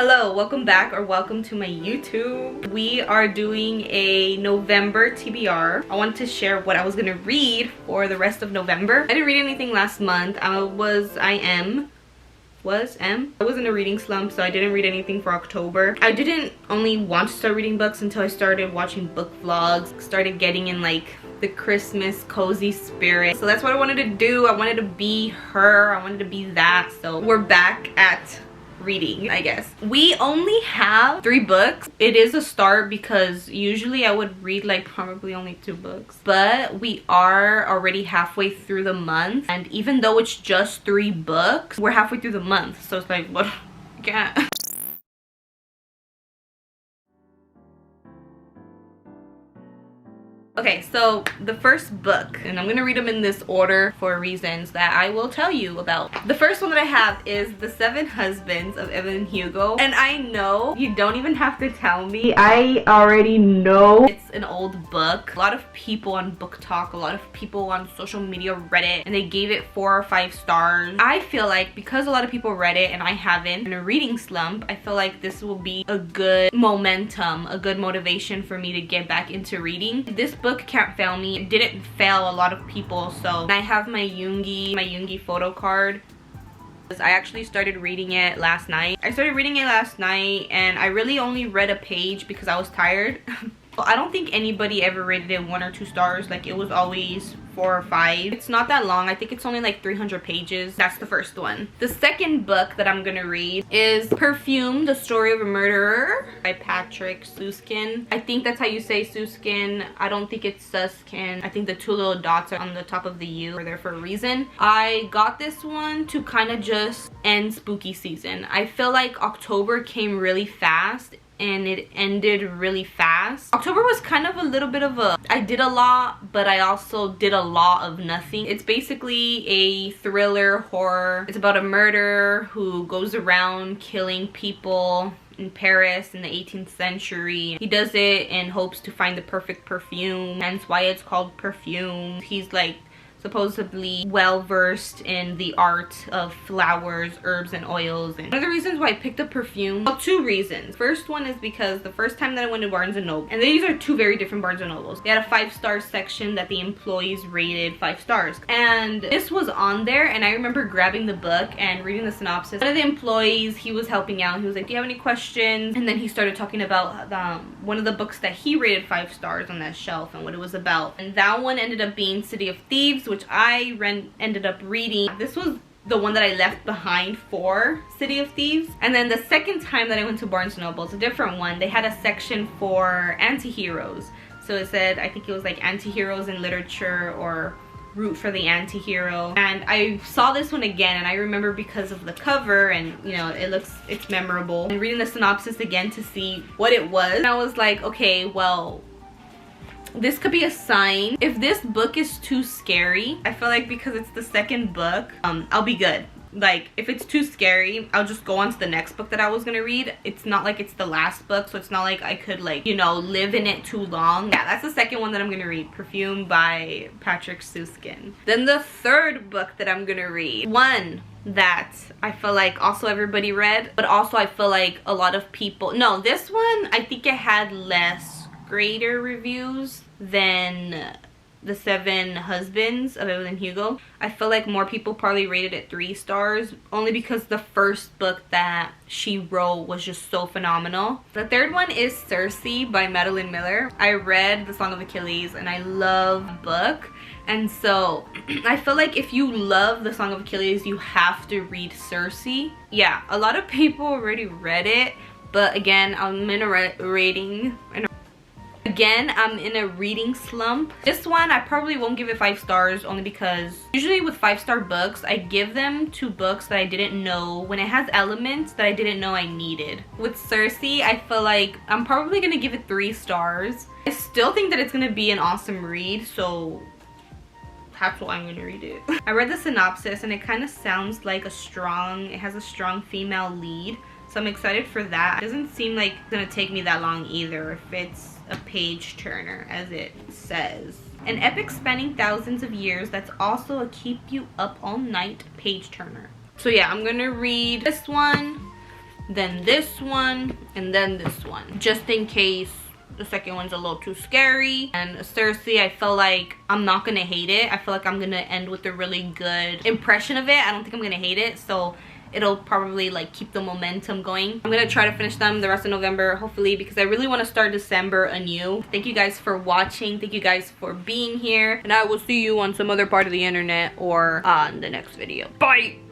Hello, welcome back or welcome to my YouTube. We are doing a November TBR. I wanted to share what I was gonna read for the rest of November. I didn't read anything last month. I was in a reading slump, so I didn't read anything for October. I didn't only want to start reading books until I started watching book vlogs, started getting in like the Christmas cozy spirit. So that's what I wanted to do. I wanted to be her. I wanted to be that. So we're back at reading, I guess. We only have 3 books. It is a start because usually I would read like probably only 2 books, but we are already halfway through the month, and even though it's just 3 books, we're halfway through the month, so it's like, what? I can't. Okay, so the first book, and I'm gonna read them in this order for reasons that I will tell you about. The first one that I have is The 7 Husbands of Evelyn and Hugo. And I know you don't even have to tell me. I already know it's an old book. A lot of people on Book Talk, a lot of people on social media read it, and they gave it 4 or 5 stars. I feel like because a lot of people read it and I haven't, in a reading slump, I feel like this will be a good momentum, a good motivation for me to get back into reading. This book can't fail me. It didn't fail a lot of people. So I have my Jungi photo card. I actually started reading it last night. And I really only read a page because I was tired. I don't think anybody ever rated it 1 or 2 stars. Like, it was always 4 or 5. It's not that long. I think it's only like 300 pages. That's the first one. The second book that I'm gonna read is Perfume, The Story of a Murderer by Patrick Susskind. I think that's how you say Susskind. I don't think it's Susskind. I think the 2 little dots are on the top of the U are there for a reason. I got this one to kind of just end spooky season. I feel like October came really fast and it ended really fast. October was kind of a little bit of a, I did a lot, but I also did a lot of nothing. It's basically a thriller horror. It's about a murderer who goes around killing people in Paris in the 18th century. He does it in hopes to find the perfect perfume, hence why it's called Perfume. He's like supposedly well versed in the art of flowers, herbs, and oils. And one of the reasons why I picked up perfume, well, 2 reasons. First one is because the first time that I went to Barnes & Noble, and these are 2 very different Barnes & Nobles, they had a 5-star section that the employees rated 5 stars, and this was on there. And I remember grabbing the book and reading the synopsis. One of the employees, he was helping out, he was like, do you have any questions? And then he started talking about one of the books that he rated 5 stars on that shelf and what it was about, and that one ended up being City of Thieves, which I ended up reading. This was the one that I left behind for City of Thieves. And then the second time that I went to Barnes & Noble, it's a different one. They had a section for anti-heroes. So it said, I think it was like anti-heroes in literature or root for the anti-hero. And I saw this one again, and I remember because of the cover, and you know, it's memorable. And reading the synopsis again to see what it was, and I was like, okay, well, this could be a sign. If this book is too scary, I feel like because it's the second book, I'll be good. Like, if it's too scary, I'll just go on to the next book that I was gonna read. It's not like it's the last book, so it's not like I could, like, you know, live in it too long. Yeah, that's the second one that I'm gonna read, Perfume by Patrick Susskind. Then the third book that I'm gonna read, one that I feel like also everybody read, but also I feel like a lot of people, no, this one, I think it had less greater reviews than The 7 Husbands of Evelyn and Hugo. I feel like more people probably rated it 3 stars, only because the first book that she wrote was just so phenomenal. The third one is Circe by Madeline Miller. I read The Song of Achilles and I love the book, and so I feel like if you love The Song of Achilles, you have to read Circe. Yeah, a lot of people already read it, but again, I'm in a reading slump. This one, I probably won't give it 5 stars, only because usually with 5-star books, I give them to books that I didn't know, when it has elements that I didn't know I needed. With Circe, I feel like I'm probably gonna give it 3 stars. I still think that it's gonna be an awesome read, so that's why I'm gonna read it. I read the synopsis and it kind of sounds like it has a strong female lead, so I'm excited for that. It doesn't seem like it's gonna take me that long either, if it's a page turner, as it says. An epic spanning thousands of years that's also a keep you up all night page turner. So yeah, I'm gonna read this one. then this one, and then this one, just in case the second one's a little too scary. And Cersei, I feel like I'm not gonna hate it. I feel like I'm gonna end with a really good impression of it. I don't think I'm gonna hate it, so it'll probably like keep the momentum going. I'm gonna try to finish them the rest of November, hopefully, because I really want to start December anew. Thank you guys for watching. Thank you guys for being here, and I will see you on some other part of the internet or on the next video. Bye.